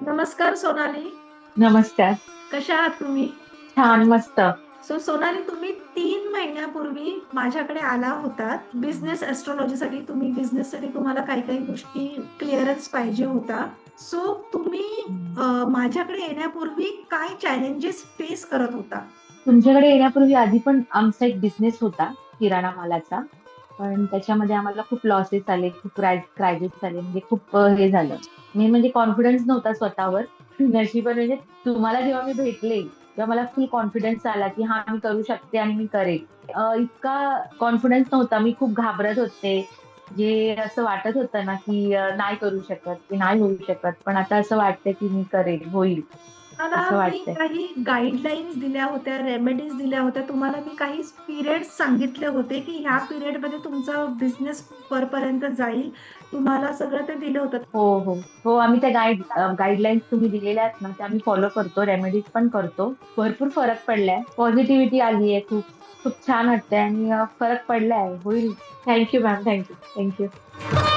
नमस्कार सोनाली. नमस्कार. कशा आहात तुम्ही? छान, मस्त. सोनाली, तुम्ही 3 महिन्यापूर्वी माझ्याकडे आला होतात बिझनेस ॲस्ट्रॉलॉजीसाठी. बिझनेससाठी तुम्हाला काही काही गोष्टी क्लिअरन्स पाहिजे होता. तुम्ही हं. माझ्याकडे येण्यापूर्वी काय चॅलेंजेस फेस करत होता? तुमच्याकडे येण्यापूर्वी आधी पण आमचा एक बिझनेस होता किराणा मालाचा. पण त्याच्यामध्ये आम्हाला खूप लॉसेस आले, खूप क्रायसिस आले, म्हणजे खूप हे झालं. मेन म्हणजे कॉन्फिडन्स नव्हता स्वतःवर. नशिबाने म्हणजे तुम्हाला जेव्हा मी भेटले, तेव्हा मला फुल कॉन्फिडन्स आला, की हा मी करू शकते आणि मी करेल. इतका कॉन्फिडन्स नव्हता. मी खूप घाबरत होते. जे असं वाटत होतं ना, की नाही करू शकत, की नाही होऊ शकत. पण आता असं वाटतं, की मी करेल, होईल, मला असं मी वाटतंय. काही गाईडलाईन्स दिल्या होत्या, रेमेडीज दिल्या होत्या. तुम्हाला मी काही पिरियड्स सांगितले होते, की ह्या पिरियडमध्ये तुमचा बिझनेस वरपर्यंत जाईल. तुम्हाला सगळं ते दिलं होतं. हो, हो. हो, आम्ही त्या गाईडलाईन्स तुम्ही दिलेल्या आहेत ना, त्या आम्ही फॉलो करतो, रेमेडीज पण करतो. भरपूर फरक पडलाय. पॉझिटिव्हिटी आली आहे खूप. खूप छान वाटतंय आणि फरक पडलाय. होईल. Thank you ma'am. Thank you. Thank you.